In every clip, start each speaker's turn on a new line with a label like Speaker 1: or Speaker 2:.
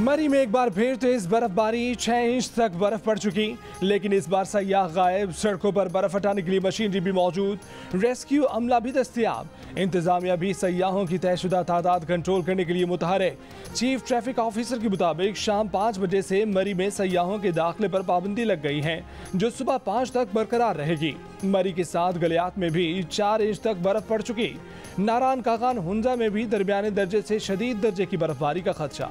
Speaker 1: मरी में एक बार फिर तेज बर्फबारी, 6 इंच तक बर्फ पड़ चुकी, लेकिन इस बार सयाह गायब। सड़कों पर बर्फ हटाने के लिए मशीनरी भी मौजूद, रेस्क्यू अमला भी दस्तयाब। इंतजामिया भी सयाहों की तयशुदा तादाद कंट्रोल करने के लिए मुतहरिक। चीफ ट्रैफिक ऑफिसर के मुताबिक शाम 5 बजे से मरी में सयाहों के दाखिले पर पाबंदी लग गई है, जो सुबह 5 तक बरकरार रहेगी। मरी के साथ गलियात में भी 4 इंच तक बर्फ पड़ चुकी। नारायण काकान हुंजा में भी दरमियाने दर्जे से शदीद दर्जे की बर्फबारी का खदशा।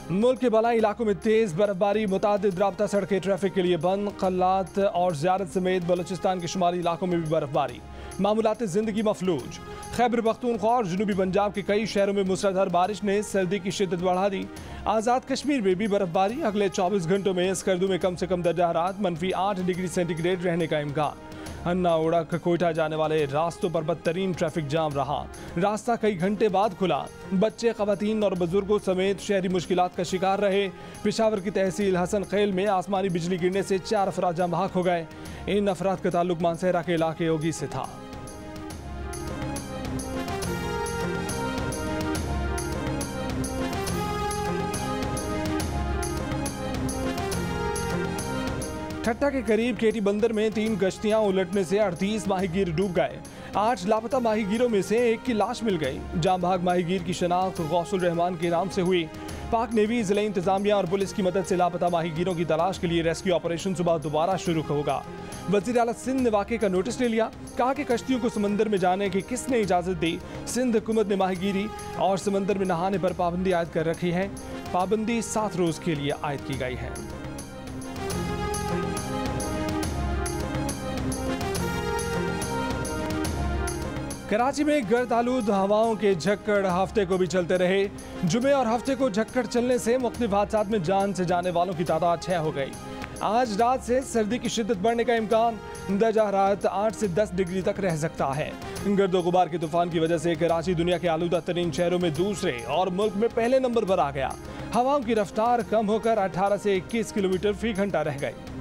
Speaker 1: मुल्क के बलाई इलाकों में तेज बर्फबारी, मुतादिद राब्ता सड़कें ट्रैफिक के लिए बंद। कल्लात और ज़ियारत समेत बलूचिस्तान के शुमाली इलाकों में भी बर्फबारी, मामूलात जिंदगी मफलूज। खैबर पख्तूनख्वा और जनूबी पंजाब के कई शहरों में मूसलाधार बारिश ने सर्दी की शिद्दत बढ़ा दी। आज़ाद कश्मीर में भी बर्फबारी, अगले 24 घंटों में स्कर्दू में कम से कम दर्जा हरारत -8 डिग्री सेंटीग्रेड रहने का इम्कान। हन्ना उड़क कोयटा जाने वाले रास्तों पर बदतरीन ट्रैफिक जाम रहा, रास्ता कई घंटे बाद खुला। बच्चे, खवातीन और बुजुर्गों समेत शहरी मुश्किलात का शिकार रहे। पेशावर की तहसील हसन खेल में आसमानी बिजली गिरने से 4 अफराद जाम बहक हो गए। इन अफराद का ताल्लुक मानसहरा के इलाके योगी से था। ठट्टा के करीब केटी बंदर में 3 कश्तियां उलटने से 38 माहीगीर डूब गए। 8 लापता माहीगीरों में से एक की लाश मिल गई। जाम भाग माहीगीर की शनाख्त गौसुल रहमान के नाम से हुई। पाक नेवी, जिला इंतजामिया और पुलिस की मदद से लापता माहीगीरों की तलाश के लिए रेस्क्यू ऑपरेशन सुबह दोबारा शुरू होगा। वज़ीर आला सिंध ने वाक़े का नोटिस ले लिया, कहा कि कश्तियों को समंदर में जाने की किसने इजाज़त दी। सिंध हुकूमत ने माहीगीरी और समंदर में नहाने पर पाबंदी आयद कर रखी है। पाबंदी 7 रोज़ के लिए आयद की गई है। कराची में गर्द आलूद हवाओं के झक्कड़ हफ्ते को भी चलते रहे। जुमे और हफ्ते को झक्कड़ चलने से मुख्तलिफ हादसात में जान से जाने वालों की तादाद 6 हो गई। आज रात से सर्दी की शिद्दत बढ़ने का इम्कान, दर्जा हरारत 8 से 10 डिग्री तक रह सकता है। गर्दो गुबार के तूफान की वजह से कराची दुनिया के आलूदा तरीन शहरों में दूसरे और मुल्क में पहले नंबर पर आ गया। हवाओं की रफ्तार कम होकर 18 से 21 किलोमीटर फी घंटा रह गई।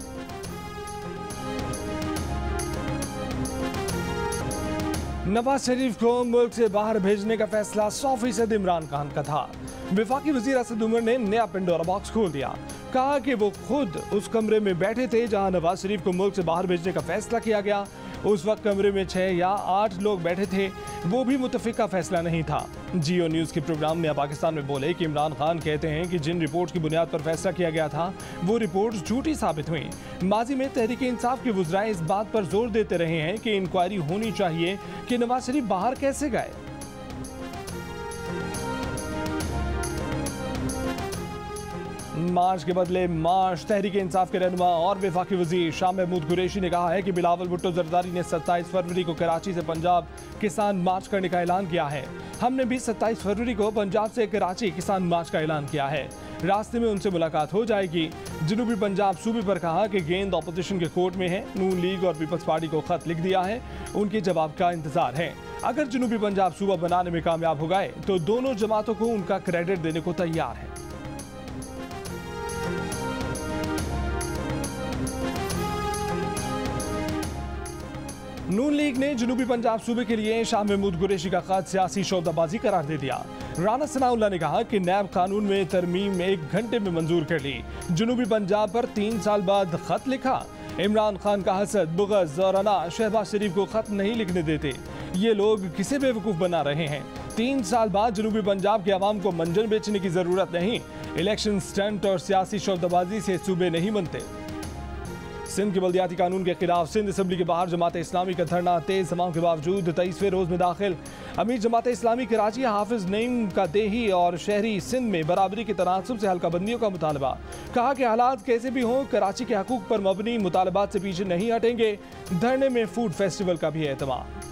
Speaker 1: नवाज शरीफ को मुल्क से बाहर भेजने का फैसला 100% इमरान खान का था। वफाकी वजीर असद उमर ने नया पेंडोरा बॉक्स खोल दिया, कहा कि वो खुद उस कमरे में बैठे थे जहां नवाज शरीफ को मुल्क से बाहर भेजने का फैसला किया गया। उस वक्त कमरे में 6 या 8 लोग बैठे थे, वो भी मुतफिक का फैसला नहीं था। जियो न्यूज़ के प्रोग्राम में पाकिस्तान में बोले कि इमरान खान कहते हैं कि जिन रिपोर्ट्स की बुनियाद पर फैसला किया गया था वो रिपोर्ट्स झूठी साबित हुई। माजी में तहरीक इंसाफ के वुज़राए इस बात पर जोर देते रहे हैं कि इंक्वायरी होनी चाहिए कि नवाज शरीफ बाहर कैसे गए। मार्च के बदले मार्च, तहरीक इंसाफ के रहनुमा और वफाकी वजीर शाह महमूद कुरैशी ने कहा है कि बिलावल भुट्टो जरदारी ने 27 फरवरी को कराची से पंजाब किसान मार्च करने का ऐलान किया है। हमने भी 27 फरवरी को पंजाब से कराची किसान मार्च का ऐलान किया है। रास्ते में उनसे मुलाकात हो जाएगी। जनूबी पंजाब सूबे पर कहा कि गेंद ऑपोजिशन के कोर्ट में है। नून लीग और पीपल्स पार्टी को खत लिख दिया है, उनके जवाब का इंतजार है। अगर जनूबी पंजाब सूबा बनाने में कामयाब हो गए तो दोनों जमातों को उनका क्रेडिट देने को तैयार है। नून लीग ने जनूबी पंजाब सूबे के लिए शाह महमूद कुरैशी का खत सियासी सौदाबाजी करार दे दिया। राना सनाउल्लाह ने कहा कि नैब कानून में तरमीम 1 घंटे में मंजूर कर ली। जनूबी पंजाब पर 3 साल बाद खत लिखा। इमरान खान का हसद, बुग़ज़ और अना शहबाज शरीफ को खत नहीं लिखने देते। ये लोग किसे बेवकूफ़ बना रहे हैं। 3 साल बाद जनूबी पंजाब के अवाम को मंजर बेचने की ज़रूरत नहीं। इलेक्शन स्टंट और सियासी सौदाबाजी से सूबे नहीं बनते। सिंध के बल्दियाती कानून के खिलाफ सिंध असम्बली के बाहर जमात इस्लामी का धरना तेज हवाओं के बावजूद 23वें रोज में दाखिल। अमीर जमात इस्लामी कराची हाफिज नईम का देही और शहरी सिंध में बराबरी के तनासुब से हल्का बंदियों का मुतालबा। कहा कि हालात कैसे भी हों, कराची के हकूक पर मबनी मुतालबात से पीछे नहीं हटेंगे। धरने में फूड फेस्टिवल का भी एहतमाम।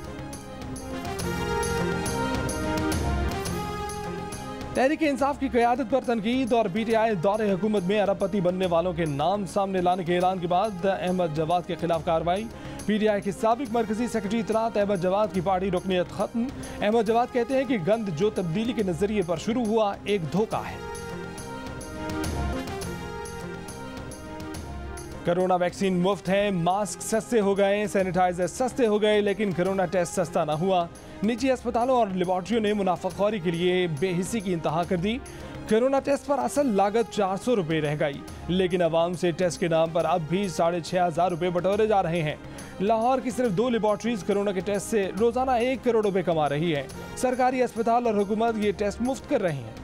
Speaker 1: तहरीक इंसाफ की क़यादत पर तनकीद और PTI दौरे हुकूमत में अरबपति बनने वालों के नाम सामने लाने के ऐलान के बाद अहमद जवाद के खिलाफ कार्रवाई। PTI के साबिक मरकजी सेक्रेटरी इत्तलात अहमद जवाद की पार्टी रुकनियत खत्म। अहमद जवाद कहते हैं कि गंद जो तब्दीली के नजरिए पर शुरू हुआ एक धोखा है। कोरोना वैक्सीन मुफ्त है, मास्क सस्ते हो गए, सैनिटाइजर सस्ते हो गए, लेकिन कोरोना टेस्ट सस्ता ना हुआ। निजी अस्पतालों और लेबॉर्ट्रियों ने मुनाफाखोरी के लिए बेहिसी की इंतहा कर दी। कोरोना टेस्ट पर असल लागत 400 रुपये रह गई, लेकिन आवाम से टेस्ट के नाम पर अब भी 6,500 रुपये बटोरे जा रहे हैं। लाहौर की सिर्फ 2 लेबॉर्ट्रीज कोरोना के टेस्ट से रोजाना 1 करोड़ रुपए कमा रही है। सरकारी अस्पताल और हुकूमत ये टेस्ट मुफ्त कर रही हैं।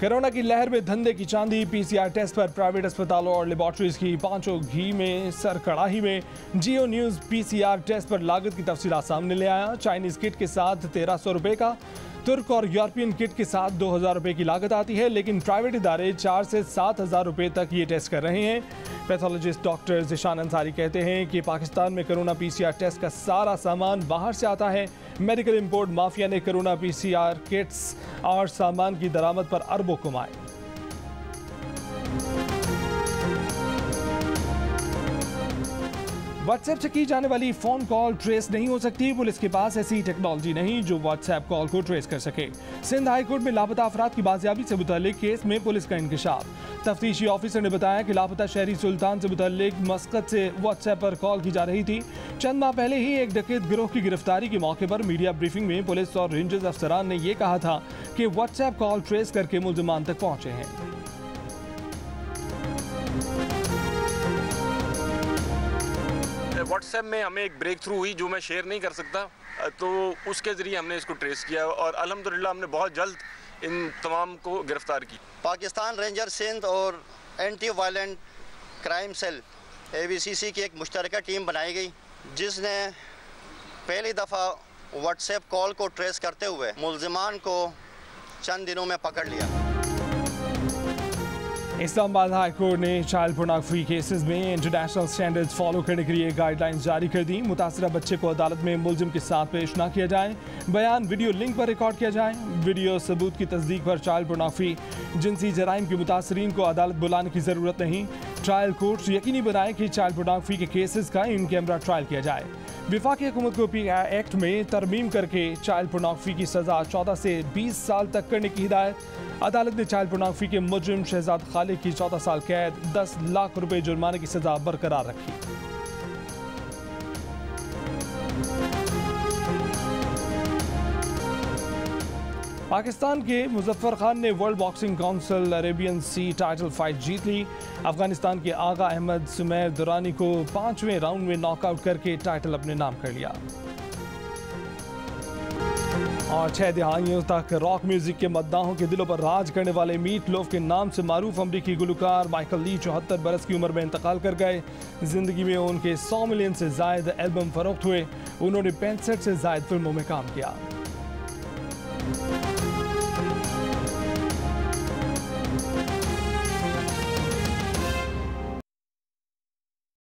Speaker 1: कोरोना की लहर में धंधे की चांदी। पीसीआर टेस्ट पर प्राइवेट अस्पतालों और लेबॉर्ट्रीज की पांचों घी में सर कड़ाही में। जियो न्यूज पीसीआर टेस्ट पर लागत की तफसीलात सामने ले आया। चाइनीज किट के साथ 1300 रुपए का, तुर्क और यूरोपियन किट के साथ 2000 रुपए की लागत आती है, लेकिन प्राइवेट इदारे 4 से 7,000 रुपए तक ये टेस्ट कर रहे हैं। पैथोलॉजिस्ट डॉक्टर ज़िशान अंसारी कहते हैं कि पाकिस्तान में कोरोना पीसीआर टेस्ट का सारा सामान बाहर से आता है। मेडिकल इंपोर्ट माफिया ने कोरोना पीसीआर किट्स और सामान की दरामद पर अरबों कमाए। व्हाट्सएप से की जाने वाली फोन कॉल ट्रेस नहीं हो सकती। पुलिस के पास ऐसी टेक्नोलॉजी नहीं जो व्हाट्सएप कॉल को ट्रेस कर सके। सिंध हाई कोर्ट में लापता अफराद की बाजियाबी से मुतालिक केस में पुलिस का इंकशाफ। तफ्तीशी ऑफिसर ने बताया कि लापता शहरी सुल्तान से मुतालिक मस्कत से व्हाट्सएप पर कॉल की जा रही थी। चंद माह पहले ही एक डकैत गिरोह की गिरफ्तारी के मौके पर मीडिया ब्रीफिंग में पुलिस और रेंजर्स अफसरान ने यह कहा था कि व्हाट्सएप कॉल ट्रेस करके मुल्जिमान तक पहुंचे हैं।
Speaker 2: व्हाट्सएप में हमें एक ब्रेक थ्रू हुई जो मैं शेयर नहीं कर सकता, तो उसके ज़रिए हमने इसको ट्रेस किया और अल्हम्दुलिल्लाह हमने बहुत जल्द इन तमाम को गिरफ्तार की।
Speaker 3: पाकिस्तान रेंजर सिंध और anti violent crime cell AVCC की एक मुश्तरका टीम बनाई गई, जिसने पहली दफ़ा व्हाट्सएप कॉल को ट्रेस करते हुए मुल्जिमान को चंद दिनों में पकड़ लिया।
Speaker 1: इस्लामाबाद हाई कोर्ट ने चाइल्ड पोर्नोग्राफी केसेस में इंटरनेशनल स्टैंडर्ड्स फॉलो करने के लिए गाइडलाइंस जारी कर दी। मुतासरा बच्चे को अदालत में मुल्जिम के साथ पेश न किया जाए, बयान वीडियो लिंक पर रिकॉर्ड किया जाए, वीडियो सबूत की तस्दीक पर चाइल्ड पोर्नोग्राफी जिनसी जराइम के मुतासरीन को अदालत बुलाने की ज़रूरत नहीं। ट्रायल कोर्ट यकीनी बनाए कि चाइल्ड पोर्नोग्राफी के केसेस का इन कैमरा ट्रायल किया जाए। विफाकी हुकूमत को PI एक्ट में तरमीम करके चाइल्ड पोर्नोग्राफी की सज़ा 14 से 20 साल तक करने की हिदायत। अदालत ने चाइल्ड पोर्नोग्राफी के मुजरिम शहजाद खालिद की 14 साल कैद, 10 लाख रुपए जुर्माने की सज़ा बरकरार रखी। पाकिस्तान के मुजफ्फर खान ने वर्ल्ड बॉक्सिंग काउंसिल अरेबियन सी टाइटल फाइट जीत ली। अफगानिस्तान के आगा अहमद सुमैर दुरानी को 5वें राउंड में नॉकआउट करके टाइटल अपने नाम कर लिया। और 6 दहाइयों तक रॉक म्यूजिक के मद्दाहों के दिलों पर राज करने वाले मीट लोफ के नाम से मारूफ अमरीकी गुलकार माइकल ली 74 बरस की उम्र में इंतकाल कर गए। जिंदगी में उनके 100 मिलियन से जायद एल्बम फरोख्त हुए। उन्होंने 65 से जायद फिल्मों में काम किया।